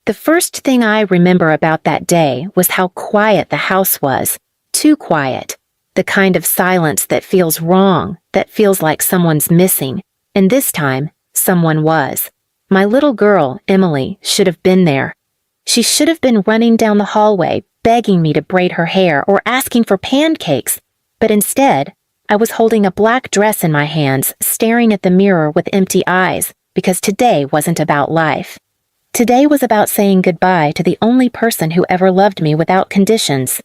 The first thing I remember about that day was how quiet the house was. Too quiet. The kind of silence that feels wrong, that feels like someone's missing. And this time, someone was. My little girl, Emily, should have been there. She should have been running down the hallway, begging me to braid her hair or asking for pancakes. But instead, I was holding a black dress in my hands, staring at the mirror with empty eyes, because today wasn't about life. Today was about saying goodbye to the only person who ever loved me without conditions.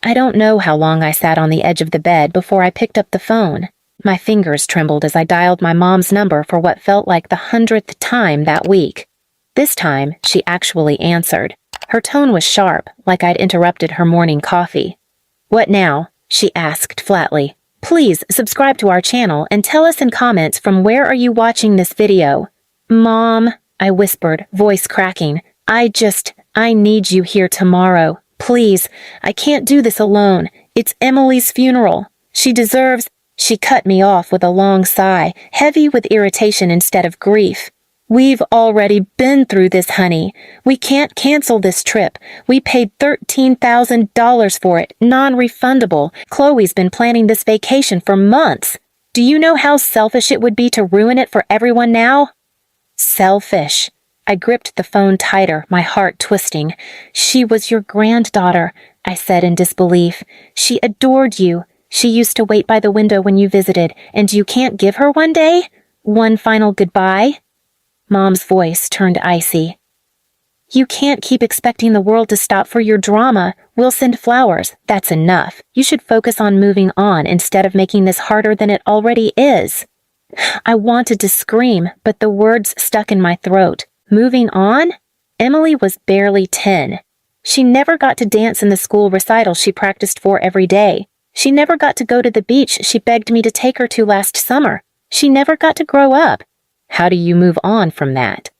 I don't know how long I sat on the edge of the bed before I picked up the phone. My fingers trembled as I dialed my mom's number for what felt like the 100th time that week. This time, she actually answered. Her tone was sharp, like I'd interrupted her morning coffee. "What now?" she asked flatly. "Please subscribe to our channel and tell us in comments from where are you watching this video." "Mom," I whispered, voice cracking. I need you here tomorrow. Please, I can't do this alone. It's Emily's funeral. She deserves—" She cut me off with a long sigh, heavy with irritation instead of grief. "We've already been through this, honey. We can't cancel this trip. We paid $13,000 for it, non-refundable. Chloe's been planning this vacation for months. Do you know how selfish it would be to ruin it for everyone now?" Selfish. I gripped the phone tighter, my heart twisting. "She was your granddaughter," I said in disbelief. "She adored you. She used to wait by the window when you visited, and you can't give her one day? One final goodbye?" Mom's voice turned icy. "You can't keep expecting the world to stop for your drama. We'll send flowers. That's enough. You should focus on moving on instead of making this harder than it already is." I wanted to scream, but the words stuck in my throat. Moving on? Emily was barely 10. She never got to dance in the school recital she practiced for every day. She never got to go to the beach she begged me to take her to last summer. She never got to grow up. How do you move on from that?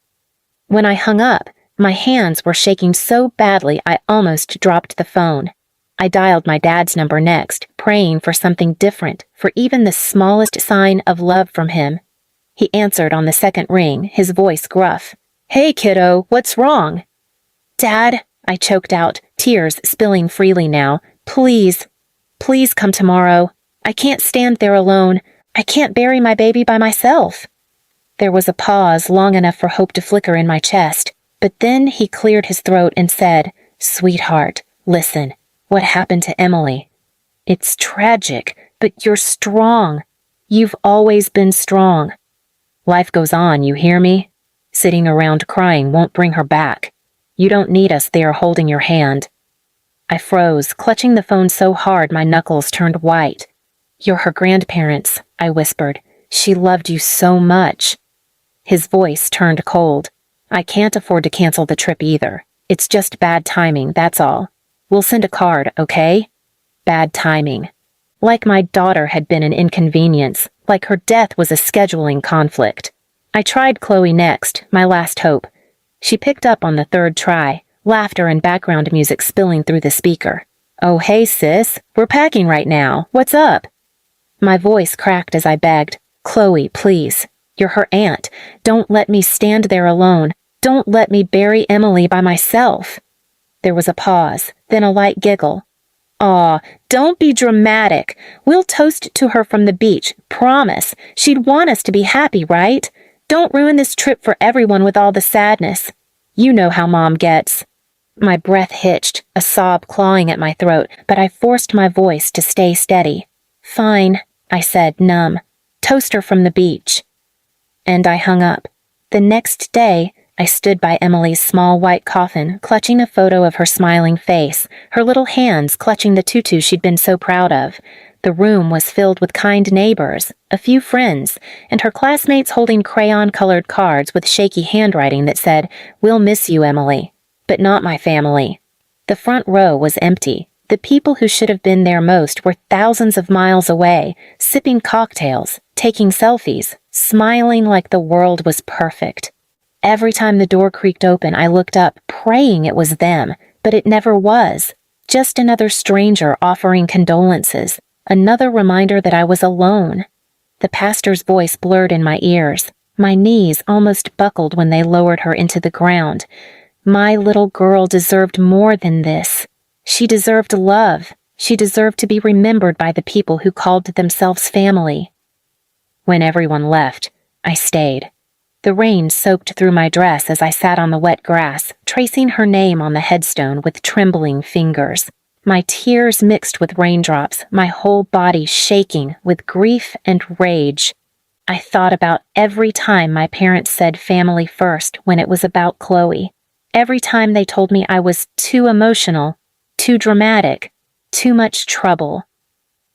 When I hung up, my hands were shaking so badly I almost dropped the phone. I dialed my dad's number next, praying for something different, for even the smallest sign of love from him. He answered on the second ring, his voice gruff. "Hey, kiddo, what's wrong?" "Dad," I choked out, tears spilling freely now. Please come tomorrow. I can't stand there alone. I can't bury my baby by myself." There was a pause long enough for hope to flicker in my chest, but then he cleared his throat and said, "Sweetheart, listen, what happened to Emily? It's tragic, but you're strong. You've always been strong. Life goes on, you hear me? Sitting around crying won't bring her back. You don't need us there holding your hand." I froze, clutching the phone so hard my knuckles turned white. "You're her grandparents," I whispered. "She loved you so much." His voice turned cold. "I can't afford to cancel the trip either. It's just bad timing, that's all. We'll send a card, okay?" Bad timing. Like my daughter had been an inconvenience, like her death was a scheduling conflict. I tried Chloe next, my last hope. She picked up on the third try, laughter and background music spilling through the speaker. "Oh, hey, sis, we're packing right now. What's up?" My voice cracked as I begged. "Chloe, please. You're her aunt. Don't let me stand there alone. Don't let me bury Emily by myself." There was a pause, then a light giggle. "Aw, don't be dramatic. We'll toast to her from the beach, promise. She'd want us to be happy, right? Don't ruin this trip for everyone with all the sadness. You know how Mom gets." My breath hitched, a sob clawing at my throat, but I forced my voice to stay steady. "Fine," I said, numb. "Toast her from the beach." And I hung up. The next day, I stood by Emily's small white coffin, clutching a photo of her smiling face, her little hands clutching the tutu she'd been so proud of. The room was filled with kind neighbors, a few friends, and her classmates holding crayon-colored cards with shaky handwriting that said, "We'll miss you, Emily." But not my family. The front row was empty. The people who should have been there most were thousands of miles away, sipping cocktails, taking selfies, smiling like the world was perfect. Every time the door creaked open, I looked up, praying it was them, but it never was. Just another stranger offering condolences, another reminder that I was alone. The pastor's voice blurred in my ears. My knees almost buckled when they lowered her into the ground. My little girl deserved more than this. She deserved love. She deserved to be remembered by the people who called themselves family. When everyone left, I stayed. The rain soaked through my dress as I sat on the wet grass, tracing her name on the headstone with trembling fingers. My tears mixed with raindrops, my whole body shaking with grief and rage. I thought about every time my parents said family first when it was about Chloe. Every time they told me I was too emotional, too dramatic, too much trouble.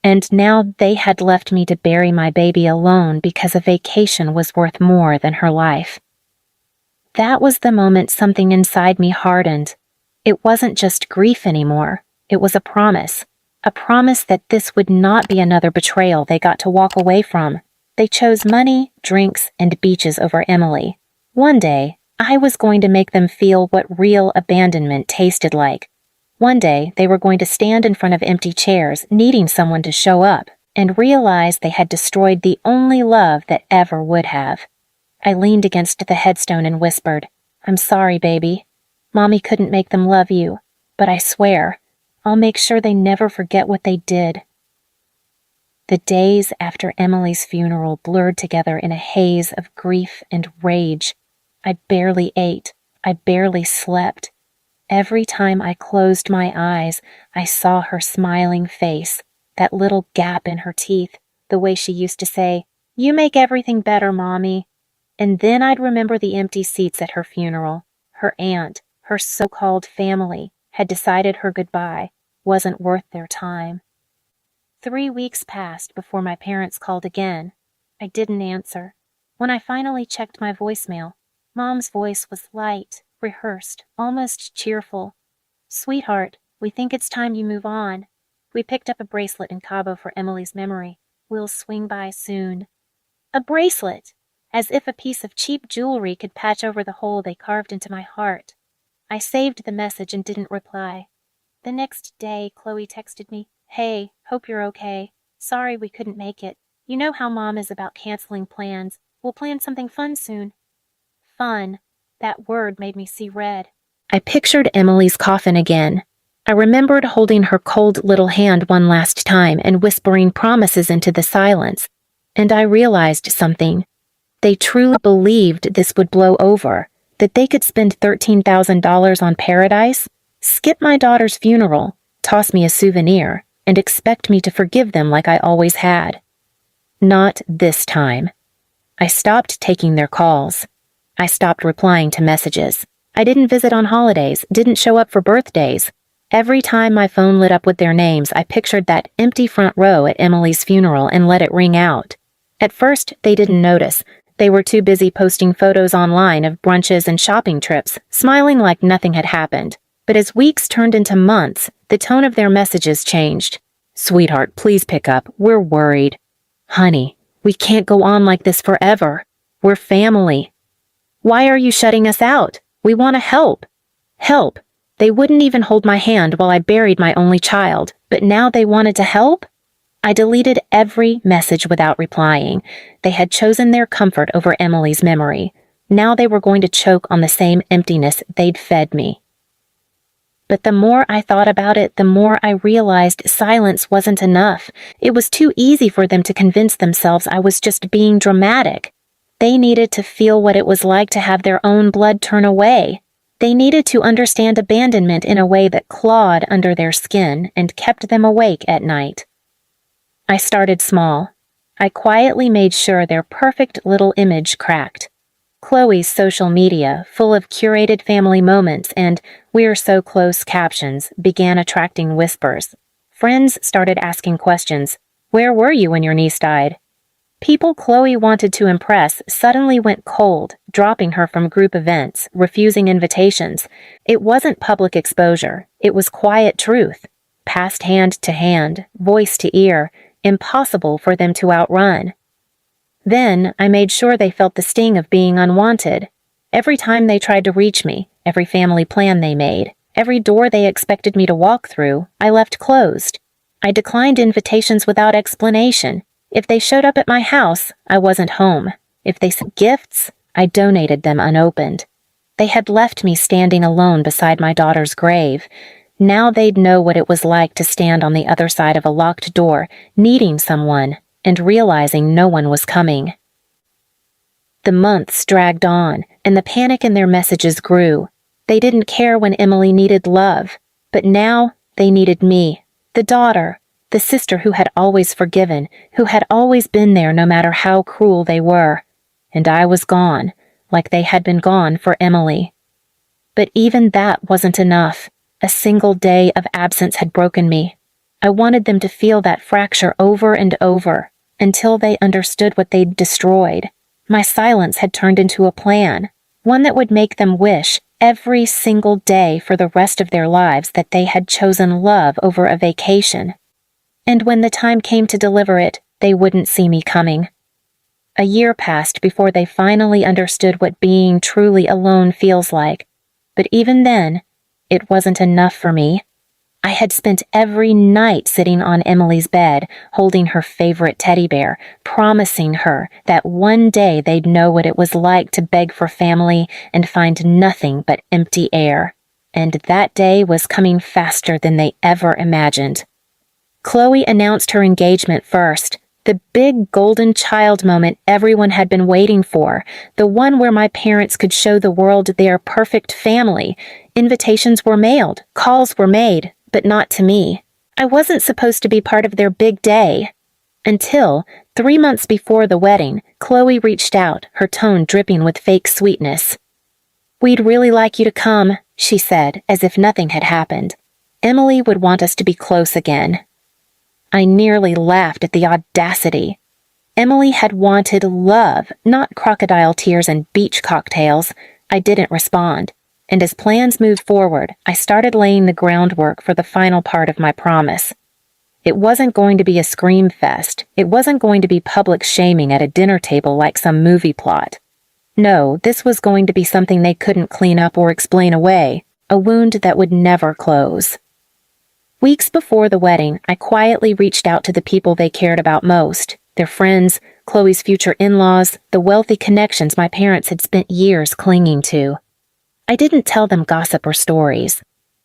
And now they had left me to bury my baby alone because a vacation was worth more than her life. That was the moment something inside me hardened. It wasn't just grief anymore. It was a promise that this would not be another betrayal they got to walk away from. They chose money, drinks, and beaches over Emily. One day, I was going to make them feel what real abandonment tasted like. One day, they were going to stand in front of empty chairs, needing someone to show up, and realize they had destroyed the only love that ever would have. I leaned against the headstone and whispered, "I'm sorry, baby. Mommy couldn't make them love you, but I swear, I'll make sure they never forget what they did." The days after Emily's funeral blurred together in a haze of grief and rage. I barely ate. I barely slept. Every time I closed my eyes, I saw her smiling face, that little gap in her teeth, the way she used to say, "You make everything better, Mommy." And then I'd remember the empty seats at her funeral. Her aunt, her so-called family, had decided her goodbye wasn't worth their time. 3 weeks passed before my parents called again. I didn't answer. When I finally checked my voicemail, Mom's voice was light, rehearsed, almost cheerful. "Sweetheart, we think it's time you move on. We picked up a bracelet in Cabo for Emily's memory. We'll swing by soon." A bracelet! As if a piece of cheap jewelry could patch over the hole they carved into my heart. I saved the message and didn't reply. The next day, Chloe texted me, "Hey, hope you're okay. Sorry we couldn't make it. You know how Mom is about canceling plans. We'll plan something fun soon." Fun. That word made me see red. I pictured Emily's coffin again. I remembered holding her cold little hand one last time and whispering promises into the silence. And I realized something. They truly believed this would blow over, that they could spend $13,000 on paradise, skip my daughter's funeral, toss me a souvenir, and expect me to forgive them like I always had. Not this time. I stopped taking their calls. I stopped replying to messages. I didn't visit on holidays, didn't show up for birthdays. Every time my phone lit up with their names, I pictured that empty front row at Emily's funeral and let it ring out. At first, they didn't notice. They were too busy posting photos online of brunches and shopping trips, smiling like nothing had happened. But as weeks turned into months, the tone of their messages changed. "Sweetheart, please pick up. We're worried." "Honey, we can't go on like this forever. We're family." "Why are you shutting us out? We want to help." Help. They wouldn't even hold my hand while I buried my only child, but now they wanted to help? I deleted every message without replying. They had chosen their comfort over Emily's memory. Now they were going to choke on the same emptiness they'd fed me. But the more I thought about it, the more I realized silence wasn't enough. It was too easy for them to convince themselves I was just being dramatic. They needed to feel what it was like to have their own blood turn away. They needed to understand abandonment in a way that clawed under their skin and kept them awake at night. I started small. I quietly made sure their perfect little image cracked. Chloe's social media, full of curated family moments and "we're so close" captions, began attracting whispers. Friends started asking questions. "Where were you when your niece died?" People Chloe wanted to impress suddenly went cold, dropping her from group events, refusing invitations. It wasn't public exposure. It was quiet truth. Passed hand to hand, voice to ear, impossible for them to outrun. Then I made sure they felt the sting of being unwanted. Every time they tried to reach me, every family plan they made, every door they expected me to walk through, I left closed. I declined invitations without explanation. If they showed up at my house, I wasn't home. If they sent gifts, I donated them unopened. They had left me standing alone beside my daughter's grave. Now they'd know what it was like to stand on the other side of a locked door, needing someone, and realizing no one was coming. The months dragged on, and the panic in their messages grew. They didn't care when Emily needed love, but now they needed me, the daughter, the sister who had always forgiven, who had always been there no matter how cruel they were. And I was gone, like they had been gone for Emily. But even that wasn't enough. A single day of absence had broken me. I wanted them to feel that fracture over and over, until they understood what they'd destroyed. My silence had turned into a plan, one that would make them wish every single day for the rest of their lives that they had chosen love over a vacation. And when the time came to deliver it, they wouldn't see me coming. A year passed before they finally understood what being truly alone feels like. But even then, it wasn't enough for me. I had spent every night sitting on Emily's bed, holding her favorite teddy bear, promising her that one day they'd know what it was like to beg for family and find nothing but empty air. And that day was coming faster than they ever imagined. Chloe announced her engagement first, the big golden child moment everyone had been waiting for, the one where my parents could show the world their perfect family. Invitations were mailed, calls were made, but not to me. I wasn't supposed to be part of their big day. Until, 3 months before the wedding, Chloe reached out, her tone dripping with fake sweetness. "We'd really like you to come," she said, as if nothing had happened. "Emily would want us to be close again." I nearly laughed at the audacity. Emily had wanted love, not crocodile tears and beach cocktails. I didn't respond. And as plans moved forward, I started laying the groundwork for the final part of my promise. It wasn't going to be a scream fest. It wasn't going to be public shaming at a dinner table like some movie plot. No, this was going to be something they couldn't clean up or explain away, a wound that would never close. Weeks before the wedding, I quietly reached out to the people they cared about most, their friends, Chloe's future in-laws, the wealthy connections my parents had spent years clinging to. I didn't tell them gossip or stories.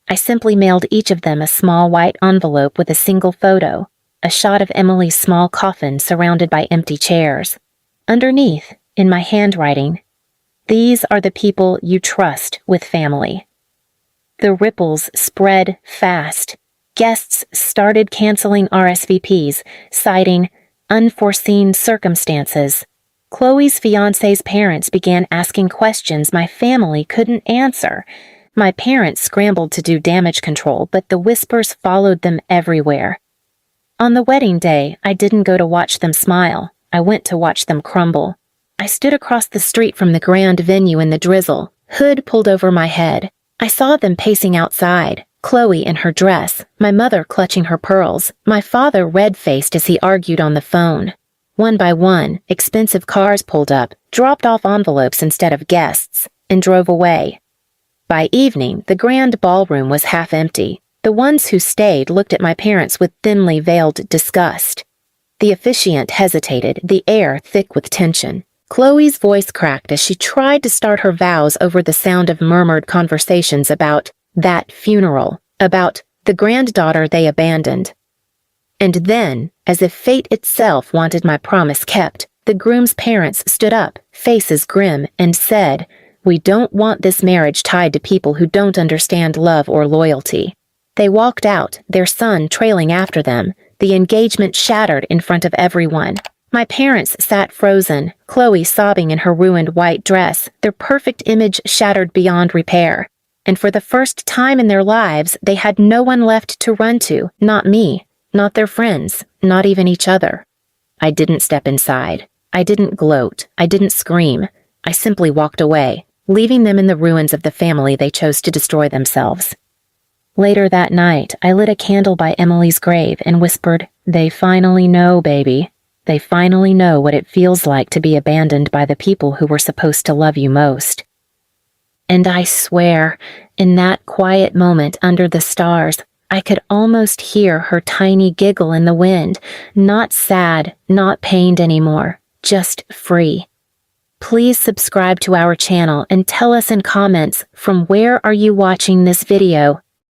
I simply mailed each of them a small white envelope with a single photo, a shot of Emily's small coffin surrounded by empty chairs. Underneath, in my handwriting, "These are the people you trust with family." The ripples spread fast. Guests started canceling RSVPs, citing unforeseen circumstances. Chloe's fiancé's parents began asking questions my family couldn't answer. My parents scrambled to do damage control, but the whispers followed them everywhere. On the wedding day, I didn't go to watch them smile. I went to watch them crumble. I stood across the street from the grand venue in the drizzle, hood pulled over my head. I saw them pacing outside. Chloe in her dress, my mother clutching her pearls, my father red-faced as he argued on the phone. One by one, expensive cars pulled up, dropped off envelopes instead of guests, and drove away. By evening, the grand ballroom was half empty. The ones who stayed looked at my parents with thinly veiled disgust. The officiant hesitated, the air thick with tension. Chloe's voice cracked as she tried to start her vows over the sound of murmured conversations about that funeral, about the granddaughter they abandoned. And then, as if fate itself wanted my promise kept, the groom's parents stood up, faces grim, and said, "We don't want this marriage tied to people who don't understand love or loyalty." They walked out, their son trailing after them, the engagement shattered in front of everyone. My parents sat frozen, Chloe sobbing in her ruined white dress, their perfect image shattered beyond repair. And for the first time in their lives, they had no one left to run to, not me, not their friends, not even each other. I didn't step inside. I didn't gloat. I didn't scream. I simply walked away, leaving them in the ruins of the family they chose to destroy themselves. Later that night, I lit a candle by Emily's grave and whispered, "They finally know, baby. They finally know what it feels like to be abandoned by the people who were supposed to love you most." And I swear, in that quiet moment under the stars, I could almost hear her tiny giggle in the wind, not sad, not pained anymore, just free. Please subscribe to our channel and tell us in comments from where are you watching this video.